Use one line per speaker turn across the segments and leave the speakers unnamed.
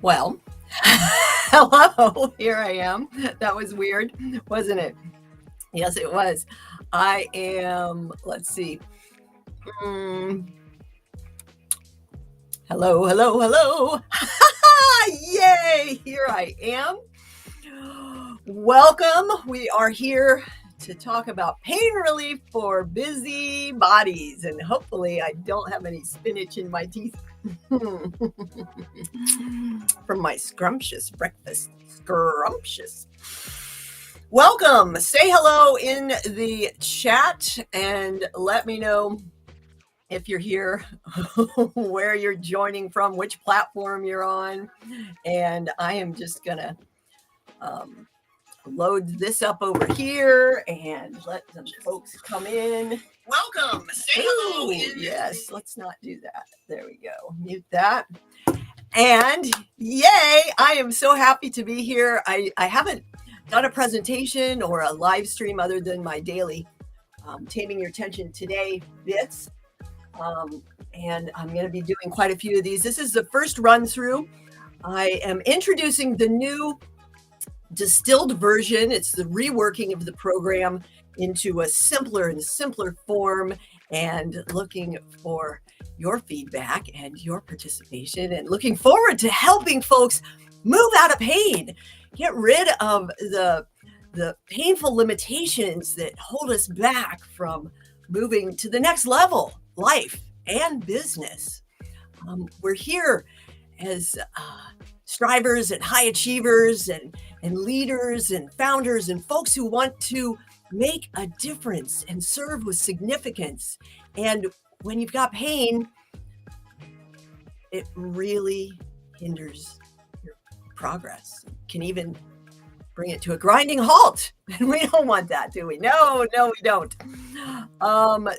Well, hello, here I am. That was weird, wasn't it? Yes, it was. I am, let's see. Mm, hello, hello, hello. Yay, here I am. Welcome. We are here to talk about pain relief for busy bodies. And hopefully, I don't have any spinach in my teeth from my scrumptious breakfast. Scrumptious. Welcome. Say hello in the chat and let me know if you're here, where you're joining from, which platform you're on. And I am just going to load this up over here and let some folks come in. Welcome. Say hello. Yes, let's not do that. There we go. Mute that. And yay, I am so happy to be here. I haven't done a presentation or a live stream other than my daily Taming Your Tension Today bits. And I'm going to be doing quite a few of these. This is the first run through. I am introducing the new distilled version. It's the reworking of the program into a simpler and simpler form, and looking for your feedback and your participation, and looking forward to helping folks move out of pain, get rid of the painful limitations that hold us back from moving to the next level, life and business. We're here as strivers and high achievers and leaders and founders and folks who want to make a difference and serve with significance. And when you've got pain, it really hinders your progress. It can even bring it to a grinding halt. And we don't want that, do we? No, we don't.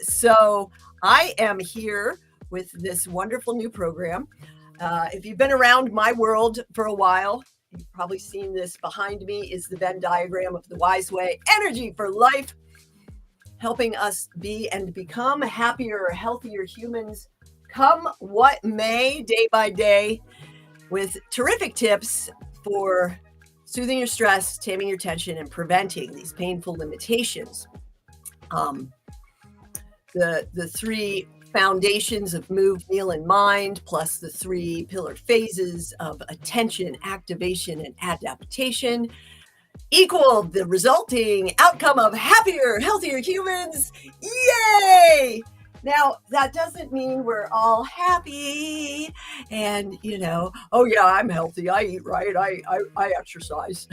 So I am here with this wonderful new program. If you've been around my world for a while, you've probably seen this behind me is the Venn diagram of the Wise Way, energy for life, helping us be and become happier, healthier humans, come what may, day by day, with terrific tips for soothing your stress, taming your tension, and preventing these painful limitations. The three foundations of move, feel, and mind, plus the three pillar phases of attention, activation, and adaptation, equal the resulting outcome of happier, healthier humans. Yay! Now, that doesn't mean we're all happy and, oh yeah, I'm healthy, I eat right, I exercise.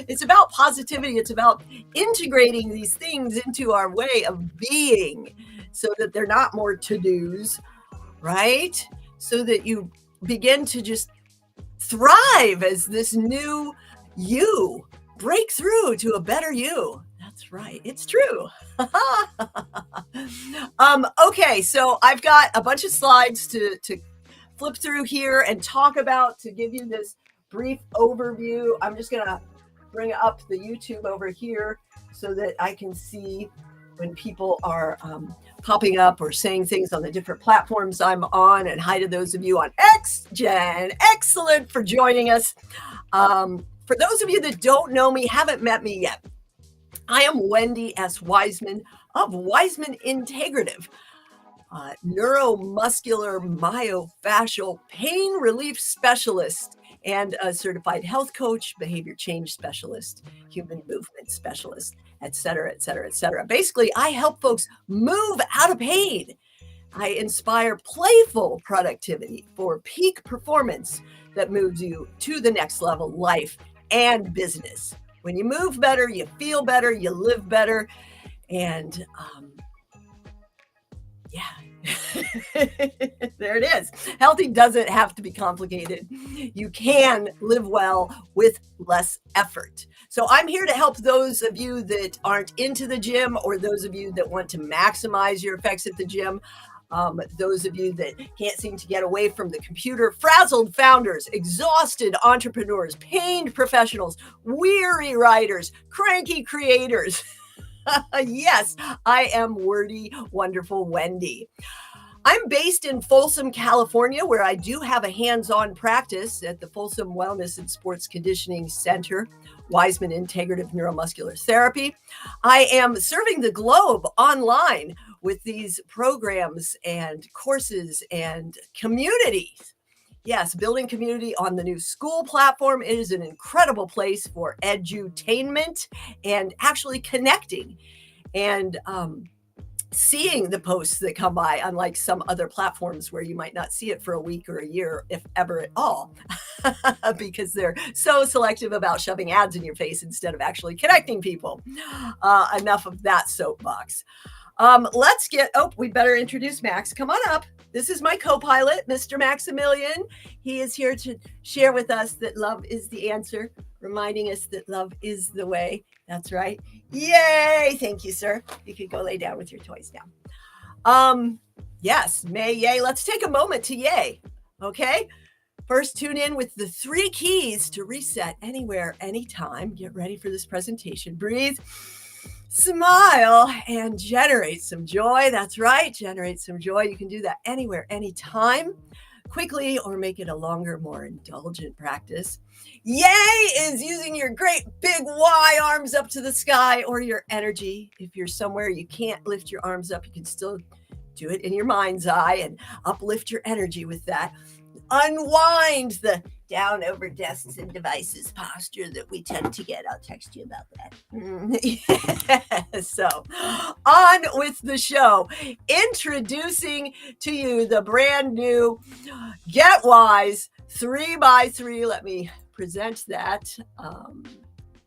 It's about positivity. It's about integrating these things into our way of being so that they're not more to-dos, right? So that you begin to just thrive as this new you, break through to a better you. That's right. It's true. Okay, so I've got a bunch of slides to flip through here and talk about to give you this brief overview. I'm just going to bring up the YouTube over here so that I can see when people are popping up or saying things on the different platforms I'm on. And hi to those of you on XGen. Excellent for joining us. For those of you that don't know me, haven't met me yet, I am Wendy S Wiseman of Wiseman Integrative, Neuromuscular Myofascial Pain Relief Specialist, and a certified health coach, behavior change specialist, human movement specialist, et cetera, et cetera, et cetera. Basically, I help folks move out of pain. I inspire playful productivity for peak performance that moves you to the next level, life and business. When you move better, you feel better, you live better, and there it is. Healthy doesn't have to be complicated. You can live well with less effort. So I'm here to help those of you that aren't into the gym, or those of you that want to maximize your effects at the gym. Those of you that can't seem to get away from the computer, frazzled founders, exhausted entrepreneurs, pained professionals, weary writers, cranky creators. Yes, I am wordy, wonderful Wendy. I'm based in Folsom, California, where I do have a hands-on practice at the Folsom Wellness and Sports Conditioning Center, Wiseman Integrative Neuromuscular Therapy. I am serving the globe online with these programs and courses and communities. Yes, building community on the new school platform. It is an incredible place for edutainment and actually connecting and seeing the posts that come by, unlike some other platforms where you might not see it for a week or a year, if ever at all, because they're so selective about shoving ads in your face instead of actually connecting people. Enough of that soapbox. We better introduce Max. Come on up. This is my co-pilot, Mr. Maximilian. He is here to share with us that love is the answer, reminding us that love is the way. That's right. Yay. Thank you, sir. You could go lay down with your toys now. Yes, may yay. Let's take a moment to yay. Okay. First, tune in with the 3 keys to reset anywhere, anytime. Get ready for this presentation. Breathe, smile, and generate some joy. That's right. Generate some joy. You can do that anywhere, anytime, quickly, or make it a longer, more indulgent practice. Yay is using your great big Y arms up to the sky, or your energy. If you're somewhere you can't lift your arms up, you can still do it in your mind's eye and uplift your energy with that. Unwind the down over desks and devices posture that we tend to get. I'll text you about that. Yes. So on with the show. Introducing to you the brand new Get Wise 3x3. Let me present that.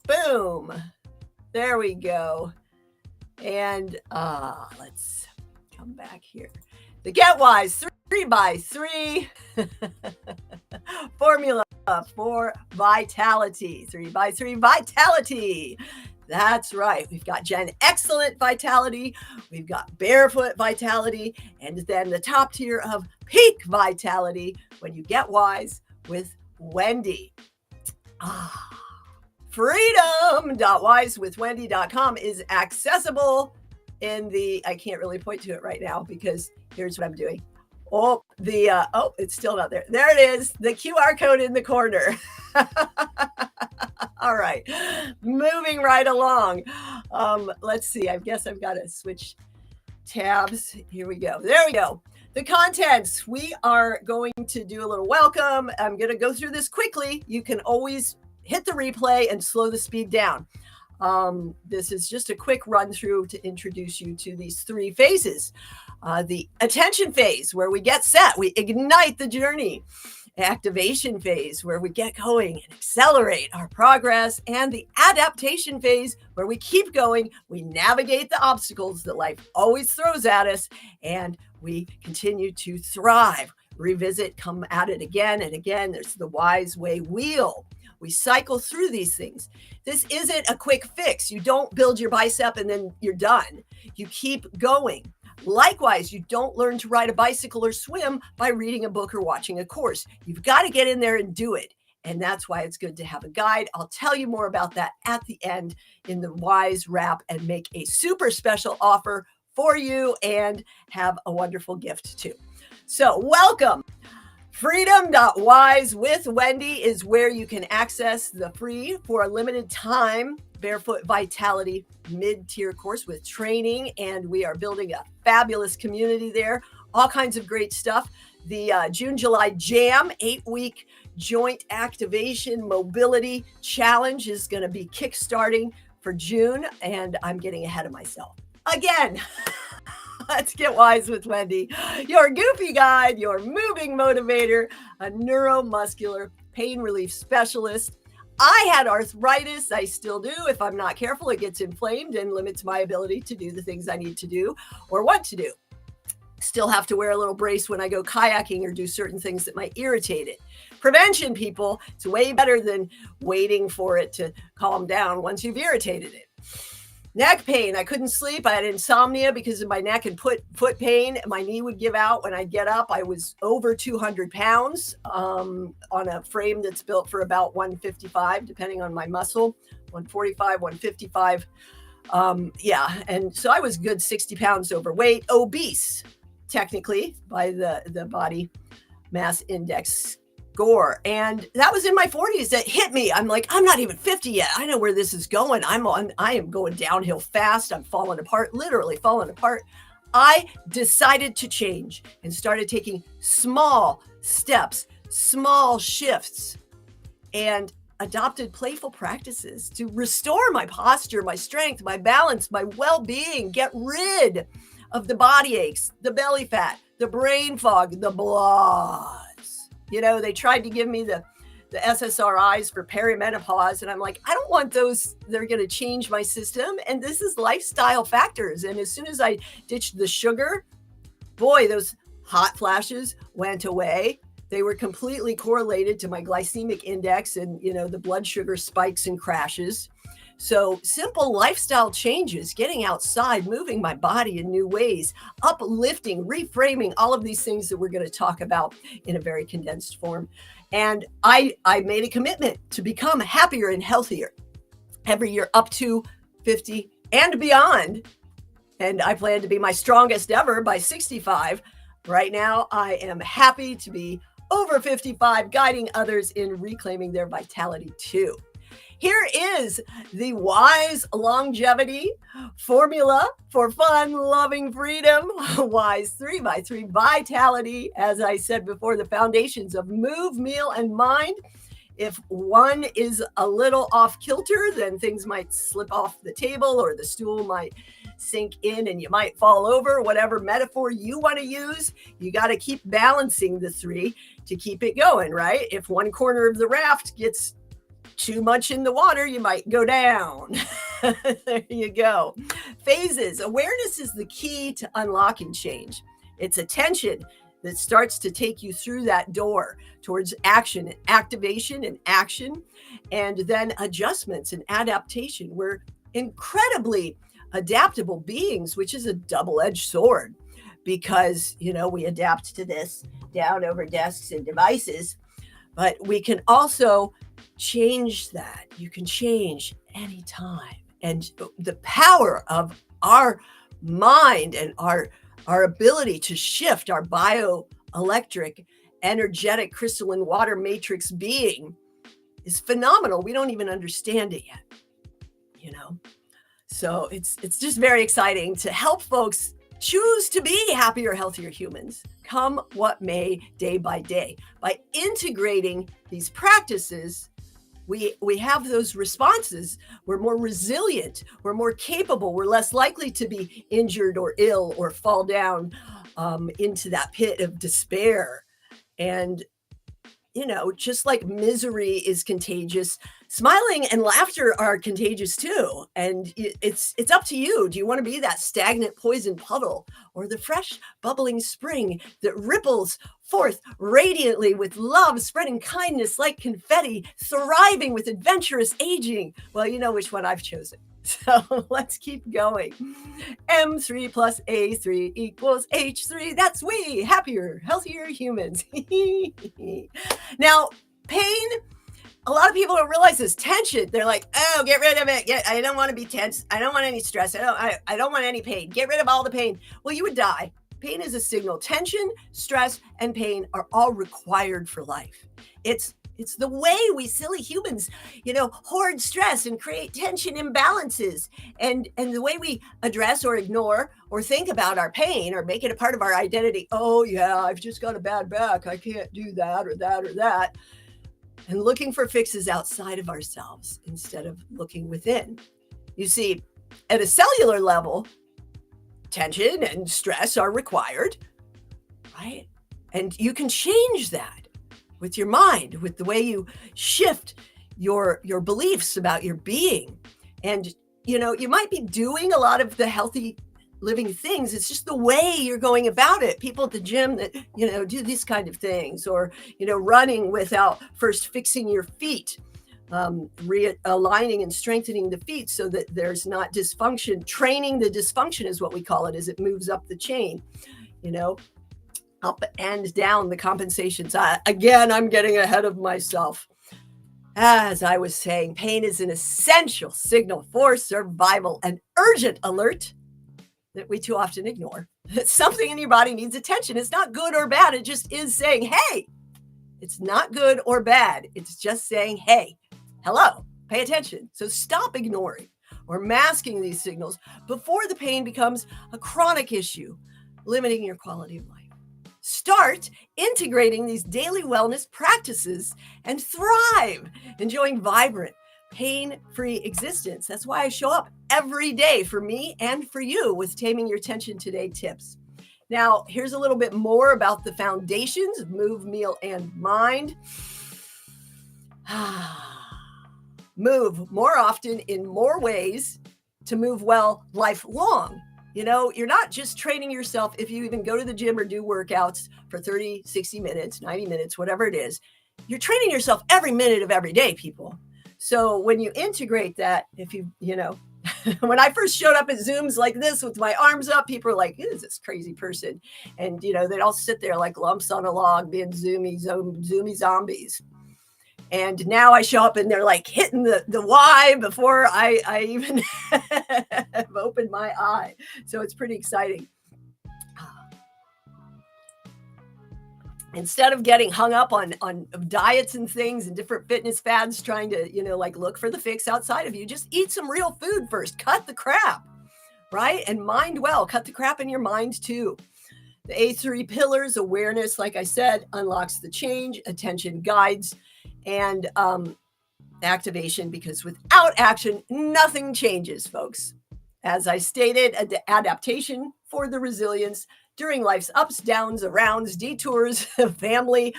Boom. There we go. And let's come back here. The Get Wise 3x3 formula for vitality. 3x3 vitality. That's right. We've got Gen Excellent Vitality. We've got Barefoot Vitality. And then the top tier of Peak Vitality when you get wise with Wendy. Freedom.wisewithwendy.com is accessible in the, I can't really point to it right now because here's what I'm doing. It's still not there. There it is. The QR code in the corner. All right. Moving right along. Let's see. I guess I've got to switch tabs. Here we go. There we go. The contents. We are going to do a little welcome. I'm going to go through this quickly. You can always hit the replay and slow the speed down. This is just a quick run through to introduce you to these 3 phases. The attention phase, where we get set, we ignite the journey. Activation phase, where we get going and accelerate our progress. And the adaptation phase, where we keep going, we navigate the obstacles that life always throws at us, and we continue to thrive. Revisit, come at it again and again. There's the Wise Way wheel. We cycle through these things. This isn't a quick fix. You don't build your bicep and then you're done. You keep going. Likewise, you don't learn to ride a bicycle or swim by reading a book or watching a course. You've got to get in there and do it. And that's why it's good to have a guide. I'll tell you more about that at the end in the Wise Wrap and make a super special offer for you and have a wonderful gift too. So welcome. Freedom.wisewithwendy is where you can access the free, for a limited time, Barefoot Vitality mid-tier course with training. And we are building a fabulous community there. All kinds of great stuff. The June-July Jam 8-week joint activation mobility challenge is going to be kickstarting for June. And I'm getting ahead of myself again. Let's get wise with Wendy, your goofy guide, your moving motivator, a neuromuscular pain relief specialist. I had arthritis. I still do. If I'm not careful, it gets inflamed and limits my ability to do the things I need to do or want to do. Still have to wear a little brace when I go kayaking or do certain things that might irritate it. Prevention, people, it's way better than waiting for it to calm down once you've irritated it. Neck pain. I couldn't sleep. I had insomnia because of my neck and foot pain. My knee would give out when I'd get up. I was over 200 pounds on a frame that's built for about 155, depending on my muscle, 145, 155. And so I was good 60 pounds overweight, obese. technically by the body mass index score. And that was in my 40s that hit me. I'm like, I'm not even 50 yet. I know where this is going. I am going downhill fast. I'm falling apart, literally falling apart. I decided to change and started taking small steps, small shifts, and adopted playful practices to restore my posture, my strength, my balance, my well-being, get rid of the body aches, the belly fat, the brain fog, the blahs. You know, they tried to give me the SSRIs for perimenopause. And I'm like, I don't want those. They're going to change my system. And this is lifestyle factors. And as soon as I ditched the sugar, boy, those hot flashes went away. They were completely correlated to my glycemic index and, you know, the blood sugar spikes and crashes. So simple lifestyle changes, getting outside, moving my body in new ways, uplifting, reframing, all of these things that we're going to talk about in a very condensed form. And I made a commitment to become happier and healthier every year up to 50 and beyond. And I plan to be my strongest ever by 65. Right now, I am happy to be over 55, guiding others in reclaiming their vitality too. Here is the Wise Longevity Formula for Fun, Loving Freedom. Wise 3x3 Vitality. As I said before, the foundations of move, meal, and mind. If one is a little off kilter, then things might slip off the table or the stool might sink in and you might fall over. Whatever metaphor you want to use, you got to keep balancing the three to keep it going, right? If one corner of the raft gets too much in the water, you might go down. There you go. Phases. Awareness is the key to unlocking change. It's attention that starts to take you through that door towards action, activation and action, and then adjustments and adaptation. We're incredibly adaptable beings, which is a double-edged sword because, you know, we adapt to this down over desks and devices, but we can also change that. You can change anytime. And the power of our mind and our ability to shift our bioelectric, energetic, crystalline water matrix being is phenomenal. We don't even understand it yet, you know? So it's just very exciting to help folks choose to be happier, healthier humans, come what may, day by day. By integrating these practices, we have those responses. We're more resilient. We're more capable. We're less likely to be injured or ill or fall down into that pit of despair. And, you know, just like misery is contagious, smiling and laughter are contagious too. And it's up to you. Do you want to be that stagnant poison puddle or the fresh bubbling spring that ripples forth radiantly with love, spreading kindness like confetti, thriving with adventurous aging? Well, you know which one I've chosen. So let's keep going. M3 plus A3 equals H3. That's we, happier, healthier humans. Now, pain, a lot of people don't realize this. Tension, they're like, oh, get rid of it. I don't want to be tense. I don't want any stress. I don't want any pain. Get rid of all the pain. Well, you would die. Pain is a signal. Tension, stress, and pain are all required for life. It's the way we silly humans, you know, hoard stress and create tension imbalances. And the way we address or ignore or think about our pain or make it a part of our identity. Oh, yeah, I've just got a bad back. I can't do that or that or that. And looking for fixes outside of ourselves instead of looking within. You see, at a cellular level, tension and stress are required, right? And you can change that with your mind, with the way you shift your beliefs about your being. And, you know, you might be doing a lot of the healthy living things. It's just the way you're going about it. People at the gym that, you know, do these kind of things, or, you know, running without first fixing your feet, realigning and strengthening the feet so that there's not dysfunction. Training the dysfunction is what we call it, as it moves up the chain, you know, up and down the compensations. Again, I'm getting ahead of myself. As I was saying, pain is an essential signal for survival, an urgent alert that we too often ignore. Something in your body needs attention. It's not good or bad. It just is saying, hey, it's not good or bad. It's just saying, hey, hello, pay attention. So stop ignoring or masking these signals before the pain becomes a chronic issue, limiting your quality of life. Start integrating these daily wellness practices and thrive, enjoying vibrant, pain-free existence. That's why I show up every day for me and for you with Taming Your Tension Today tips. Now, here's a little bit more about the foundations of Move, Meal, and Mind. Move more often in more ways to move well lifelong. You know, you're not just training yourself if you even go to the gym or do workouts for 30, 60 minutes, 90 minutes, whatever it is. You're training yourself every minute of every day, people. So when you integrate that, if you know, when I first showed up at Zooms like this with my arms up, people are like, who is this crazy person? And, you know, they'd all sit there like lumps on a log being zoomy zombies. And now I show up and they're like hitting the Y before I even have opened my eye. So it's pretty exciting. Instead of getting hung up on diets and things and different fitness fads, trying to, you know, like look for the fix outside of you, just eat some real food first. Cut the crap, right? And mind well. Cut the crap in your mind too. The A3 pillars, awareness, like I said, unlocks the change, attention guides, and activation, because without action, nothing changes, folks. As I stated, adaptation for the resilience during life's ups, downs, arounds, detours, family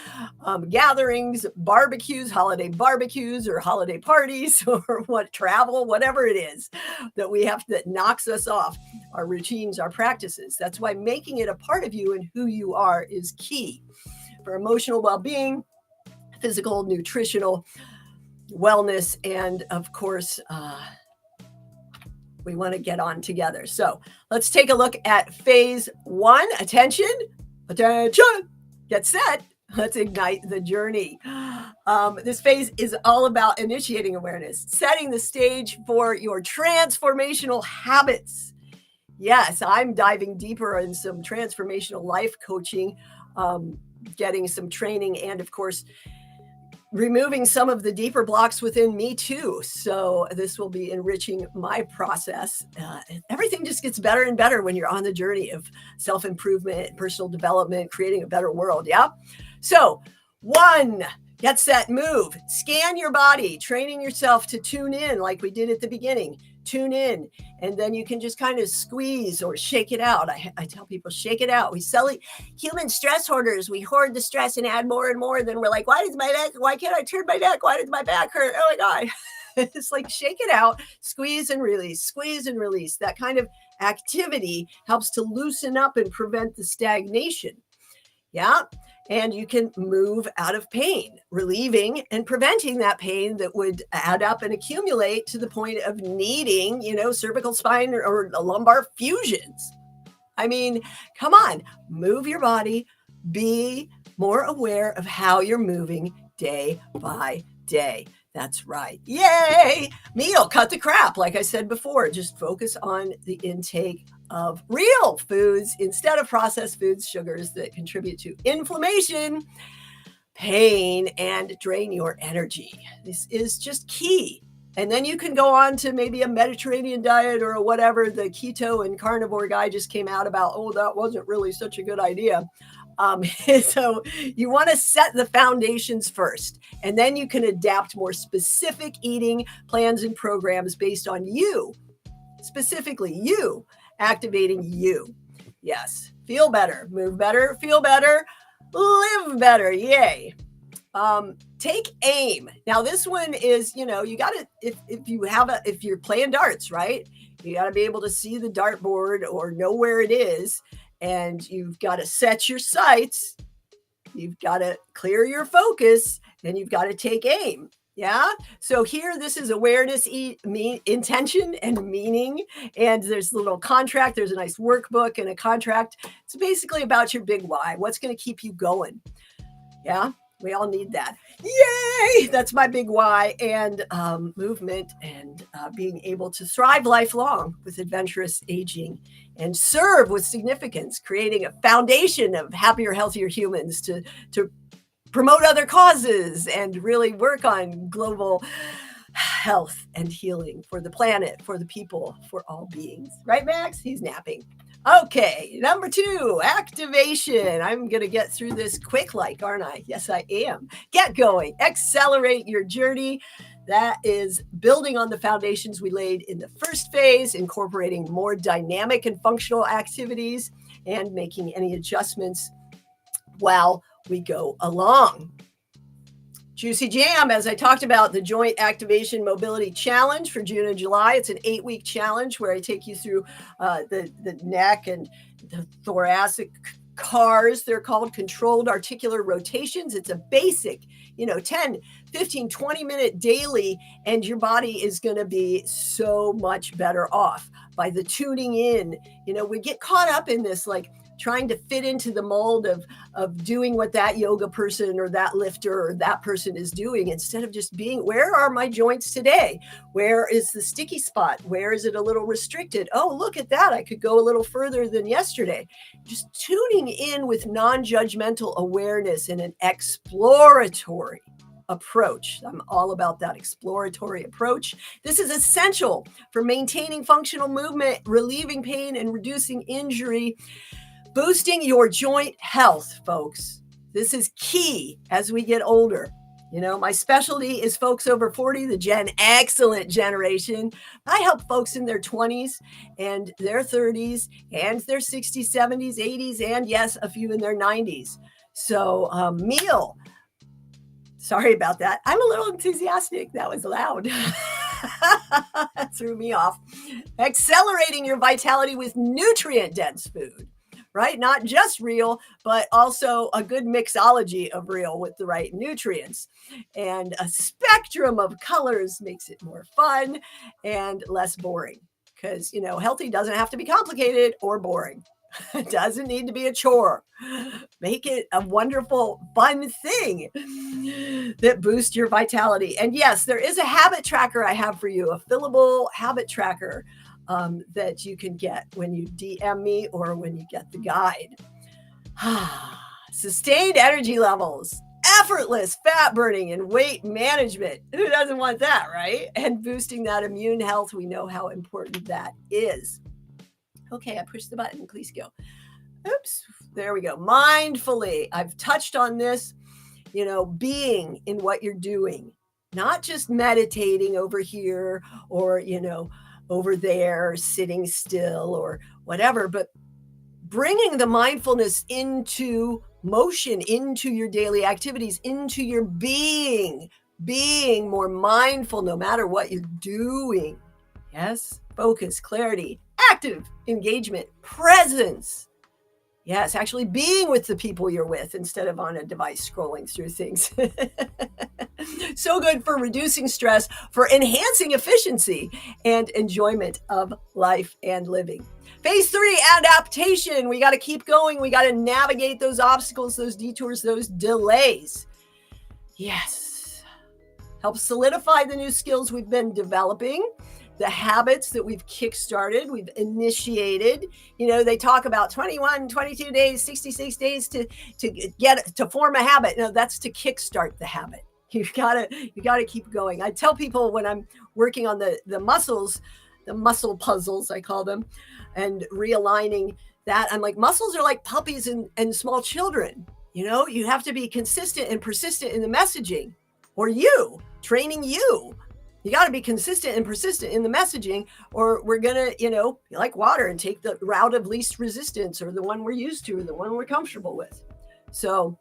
gatherings, barbecues, holiday barbecues, or holiday parties, or travel, whatever it is that we have that knocks us off, our routines, our practices. That's why making it a part of you and who you are is key for emotional well-being, physical, nutritional wellness, and of course, we want to get on together. So let's take a look at phase 1. Attention, get set. Let's ignite the journey. This phase is all about initiating awareness, setting the stage for your transformational habits. Yes, I'm diving deeper in some transformational life coaching, getting some training, and of course, removing some of the deeper blocks within me too. So this will be enriching my process. Everything just gets better and better when you're on the journey of self-improvement, personal development, creating a better world. Yeah. So 1, get set, move, scan your body, training yourself to tune in like we did at the beginning. Tune in, and then you can just kind of squeeze or shake it out. I tell people, shake it out. We sell human stress hoarders. We hoard the stress and add more and more. Then we're like, why can't I turn my neck? Why does my back hurt? Oh my God. It's like, shake it out, squeeze and release, squeeze and release. That kind of activity helps to loosen up and prevent the stagnation. Yeah. And you can move out of pain, relieving and preventing that pain that would add up and accumulate to the point of needing, cervical spine or lumbar fusions. I mean, come on, move your body, be more aware of how you're moving day by day. That's right. Yay! Meal, cut the crap. Like I said before, just focus on the intake of real foods instead of processed foods, sugars that contribute to inflammation, pain, and drain your energy. This is just key. And then you can go on to maybe a Mediterranean diet or whatever. The keto and carnivore guy just came out about, that wasn't really such a good idea. So you want to set the foundations first, and then you can adapt more specific eating plans and programs based on you, specifically you, activating you. Yes. Feel better, move better, feel better, live better. Yay. Take aim. Now this one is, you got to, if you're playing darts, right? You got to be able to see the dartboard or know where it is. And you've got to set your sights. You've got to clear your focus, and you've got to take aim. Yeah. So here, this is awareness, intention, and meaning. And there's a little contract. There's a nice workbook and a contract. It's basically about your big why. What's going to keep you going? Yeah. We all need that. Yay! That's my big why. And movement and being able to thrive lifelong with adventurous aging and serve with significance, creating a foundation of happier, healthier humans to promote other causes and really work on global health and healing for the planet, for the people, for all beings. Right, Max? He's napping. Okay, number 2, activation. I'm going to get through this quick, aren't I? Yes, I am. Get going. Accelerate your journey. That is building on the foundations we laid in the first phase, incorporating more dynamic and functional activities, and making any adjustments while we go along. Juicy Jam, as I talked about, the Joint Activation Mobility Challenge for June and July. It's an 8-week challenge where I take you through the neck and the thoracic CARs. They're called controlled articular rotations. It's a basic, 10, 15, 20-minute daily, and your body is going to be so much better off by the tuning in. We get caught up in this, trying to fit into the mold of doing what that yoga person or that lifter or that person is doing, instead of just being, where are my joints today? Where is the sticky spot? Where is it a little restricted? Oh, look at that. I could go a little further than yesterday. Just tuning in with non-judgmental awareness and an exploratory approach. I'm all about that exploratory approach. This is essential for maintaining functional movement, relieving pain, and reducing injury. Boosting your joint health, folks. This is key as we get older. My specialty is folks over 40, the Gen Excellent generation. I help folks in their 20s and their 30s and their 60s, 70s, 80s, and yes, a few in their 90s. So, Meal. Sorry about that. I'm a little enthusiastic. That was loud. That threw me off. Accelerating your vitality with nutrient-dense food. Right? Not just real, but also a good mixology of real with the right nutrients. And a spectrum of colors makes it more fun and less boring. Because, healthy doesn't have to be complicated or boring. It doesn't need to be a chore. Make it a wonderful, fun thing that boosts your vitality. And yes, there is a habit tracker I have for you, a fillable habit tracker. That you can get when you DM me or when you get the guide. Sustained energy levels, effortless fat burning and weight management. Who doesn't want that, right? And boosting that immune health. We know how important that is. Okay, I pushed the button. Please go. Oops, there we go. Mindfully, I've touched on this, being in what you're doing, not just meditating over here or, over there, sitting still or whatever, but bringing the mindfulness into motion, into your daily activities, into your being more mindful no matter what you're doing. Yes, focus, clarity, active engagement, presence. Yes, actually being with the people you're with instead of on a device scrolling through things. So good for reducing stress, for enhancing efficiency and enjoyment of life and living. Phase 3, adaptation. We got to keep going. We got to navigate those obstacles, those detours, those delays. Yes. Help solidify the new skills we've been developing, the habits that we've kickstarted, we've initiated. They talk about 21, 22 days, 66 days to form a habit. No, that's to kickstart the habit. You gotta keep going. I tell people when I'm working on the muscles, the muscle puzzles, I call them, and realigning that, I'm like, muscles are like puppies and small children. You have to be consistent and persistent in the messaging, or training you. You got to be consistent and persistent in the messaging, or we're going to, be like water and take the route of least resistance, or the one we're used to, or the one we're comfortable with. So,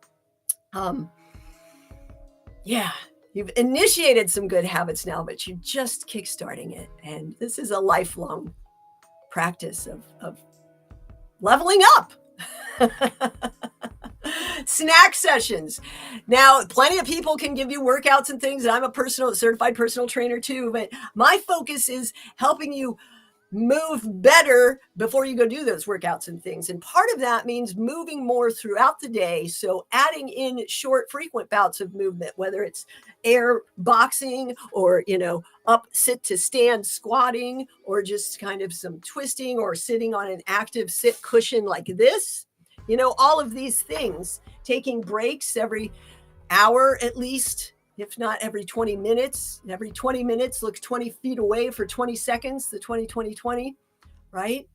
yeah, you've initiated some good habits now, but you're just kickstarting it. And this is a lifelong practice of leveling up. Snack sessions. Now, plenty of people can give you workouts and things. And I'm a certified personal trainer too, but my focus is helping you move better before you go do those workouts and things. And part of that means moving more throughout the day. So adding in short, frequent bouts of movement, whether it's air boxing or, up, sit to stand squatting, or just kind of some twisting or sitting on an active sit cushion like this, all of these things, taking breaks every hour at least, if not every 20 minutes. Every 20 minutes, look 20 feet away for 20 seconds, the 20-20-20, right?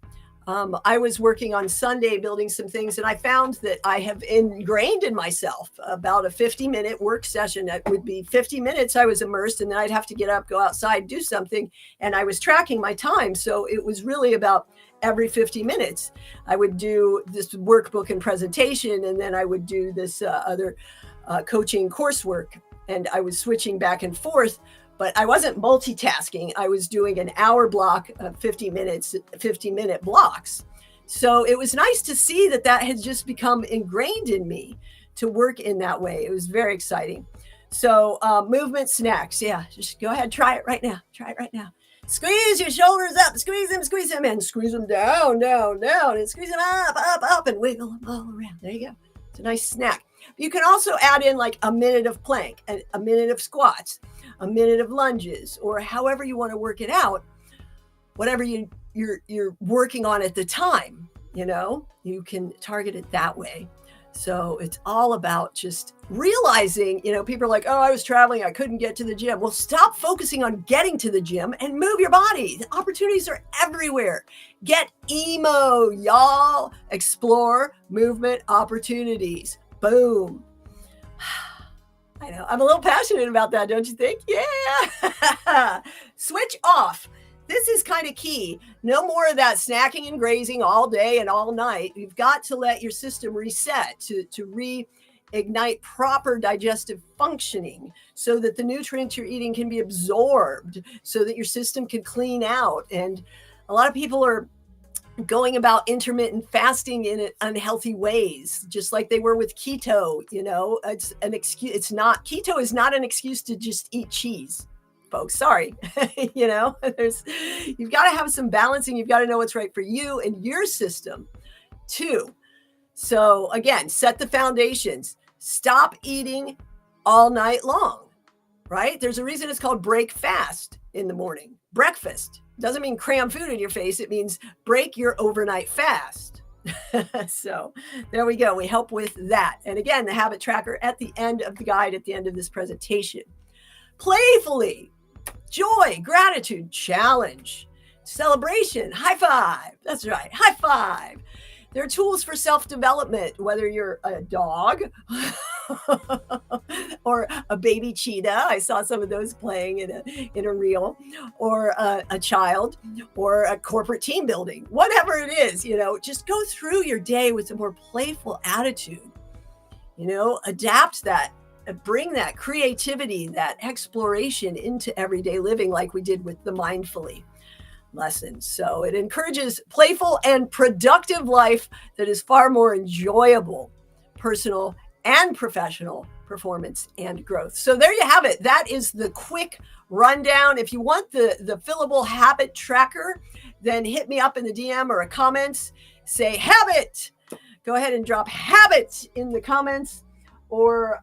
I was working on Sunday building some things, and I found that I have ingrained in myself about a 50-minute work session. That would be 50 minutes I was immersed, and then I'd have to get up, go outside, do something, and I was tracking my time. So it was really about every 50 minutes. I would do this workbook and presentation, and then I would do this other coaching coursework, and I was switching back and forth. But I wasn't multitasking. I was doing an hour block of 50 minutes, 50-minute blocks. So it was nice to see that had just become ingrained in me to work in that way. It was very exciting. So movement snacks. Yeah, just go ahead. Try it right now. Squeeze your shoulders up, squeeze them, and squeeze them down, and squeeze them up, and wiggle them all around. There you go. It's a nice snack. You can also add in like a minute of plank, a minute of squats, a minute of lunges, or however you want to work it out, whatever you're working on at the time, you can target it that way. So it's all about just realizing, people are like, oh, I was traveling, I couldn't get to the gym. Well, stop focusing on getting to the gym and move your body. The opportunities are everywhere. Get emo, y'all. Explore movement opportunities. Boom. I know. I'm a little passionate about that, don't you think? Yeah. Switch off. This is kind of key. No more of that snacking and grazing all day and all night. You've got to let your system reset to reignite proper digestive functioning so that the nutrients you're eating can be absorbed, so that your system can clean out. And a lot of people are going about intermittent fasting in unhealthy ways, just like they were with keto. It's an excuse. Keto is not an excuse to just eat cheese, folks. Sorry. You've got to have some balancing. You've got to know what's right for you and your system too. So again, set the foundations. Stop eating all night long, right? There's a reason it's called break fast in the morning. Breakfast doesn't mean cram food in your face. It means break your overnight fast. So there we go. We help with that. And again, the habit tracker at the end of the guide, at the end of this presentation. Playfully, joy, gratitude, challenge, celebration, high five. That's right. High five. There are tools for self-development, whether you're a dog or a baby cheetah. I saw some of those playing in a reel, or a child, or a corporate team building, whatever it is, just go through your day with a more playful attitude, adapt that, bring that creativity, that exploration into everyday living, like we did with the mindfully lessons. So it encourages playful and productive life that is far more enjoyable, personal and professional performance and growth. So there you have it. That is the quick rundown. If you want the fillable habit tracker, then hit me up in the DM or a comments. Say habit. Go ahead and drop habit in the comments, or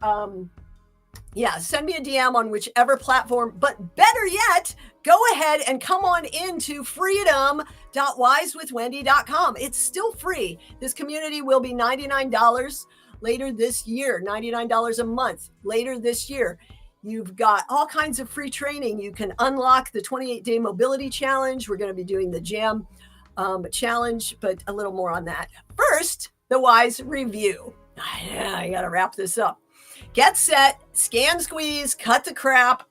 send me a DM on whichever platform. But better yet, go ahead and come on into freedom.wisewithwendy.com. It's still free. This community will be $99 later this year, $99 a month later this year. You've got all kinds of free training. You can unlock the 28-day mobility challenge. We're going to be doing the jam challenge, but a little more on that. First, the WISE review. I got to wrap this up. Get set, scan, squeeze, cut the crap,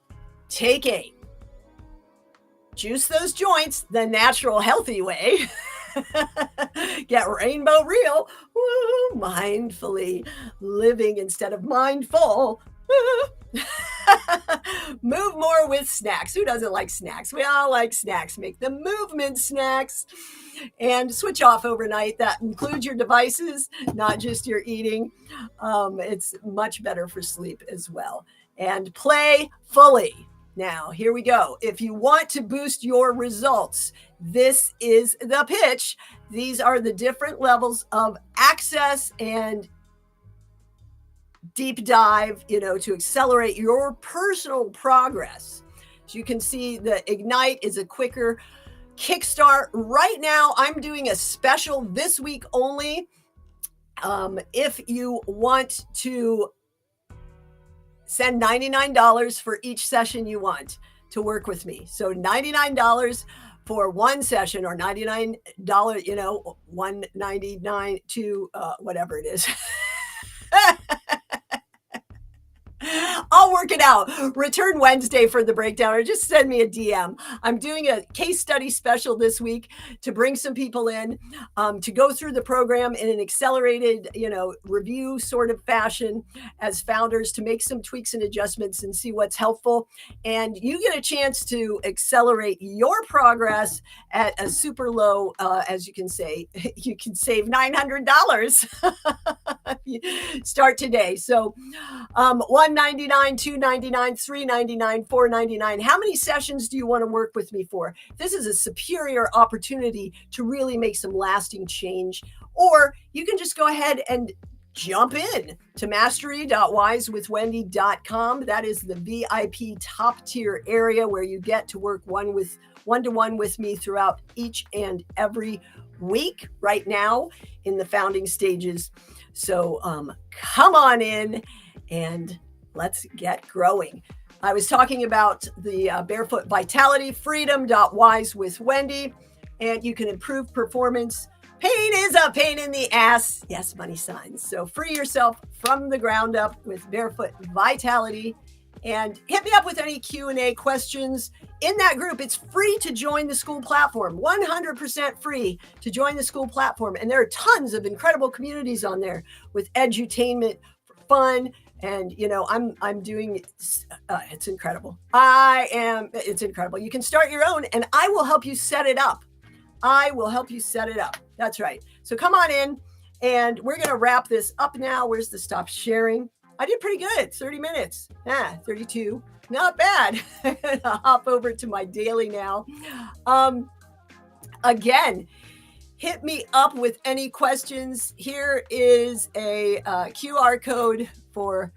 take 8. Juice those joints the natural, healthy way. Get rainbow real. Woo, mindfully living instead of mindful. Move more with snacks. Who doesn't like snacks? We all like snacks. Make them movement snacks. And switch off overnight. That includes your devices, not just your eating. It's much better for sleep as well. And play fully. Now, here we go. If you want to boost your results, this is the pitch. These are the different levels of access and deep dive, to accelerate your personal progress. So you can see the Ignite is a quicker kickstart. Right now, I'm doing a special this week only. If you want to send $99 for each session you want to work with me. So $99 for one session, or $99, $199 to whatever it is. I'll work it out. Return Wednesday for the breakdown, or just send me a DM. I'm doing a case study special this week to bring some people in to go through the program in an accelerated, review sort of fashion as founders, to make some tweaks and adjustments and see what's helpful. And you get a chance to accelerate your progress at a super low, as you can say, you can save $900. Start today. So $199, $299, $399, $499. How many sessions do you want to work with me for? This is a superior opportunity to really make some lasting change. Or you can just go ahead and jump in to mastery.wisewithwendy.com. That is the VIP top tier area where you get to work one-to-one with me throughout each and every week right now in the founding stages. So come on in and let's get growing. I was talking about the Barefoot Vitality, freedom.wisewithwendy, and you can improve performance. Pain is a pain in the ass. Yes, money signs. So free yourself from the ground up with Barefoot Vitality, and hit me up with any Q&A questions in that group. It's free to join the school platform, 100% free to join the school platform. And there are tons of incredible communities on there with edutainment for fun. And, I'm doing, it's incredible. It's incredible. You can start your own, and I will help you set it up. That's right. So come on in, and we're going to wrap this up now. Where's the stop sharing? I did pretty good. 30 minutes. 32. Not bad. I'll hop over to my daily now. Again, hit me up with any questions. Here is a QR code for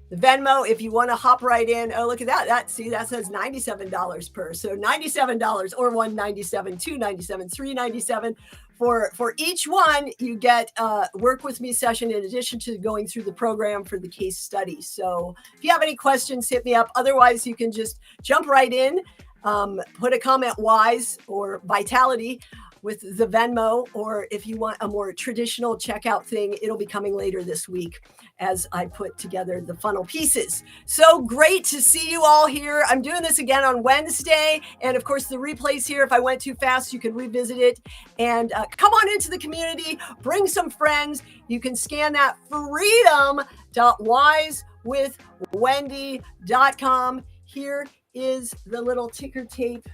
the Venmo if you want to hop right in. Oh, look at that. That says $97 per. So $97 or $197, $297, $397. For each one, you get a work with me session in addition to going through the program for the case study. So if you have any questions, hit me up. Otherwise, you can just jump right in, put a comment WISE or Vitality with the Venmo, or if you want a more traditional checkout thing, it'll be coming later this week as I put together the funnel pieces. So great to see you all here. I'm doing this again on Wednesday. And of course, the replay's here. If I went too fast, you can revisit it. And come on into the community, bring some friends. You can scan that freedom.wisewithwendy.com. Here is the little ticker tape.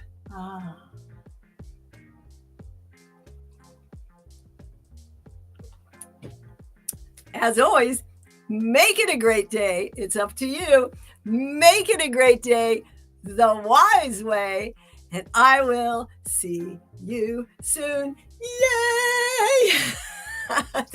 As always, make it a great day. It's up to you. Make it a great day the wise way, and I will see you soon. Yay! Thank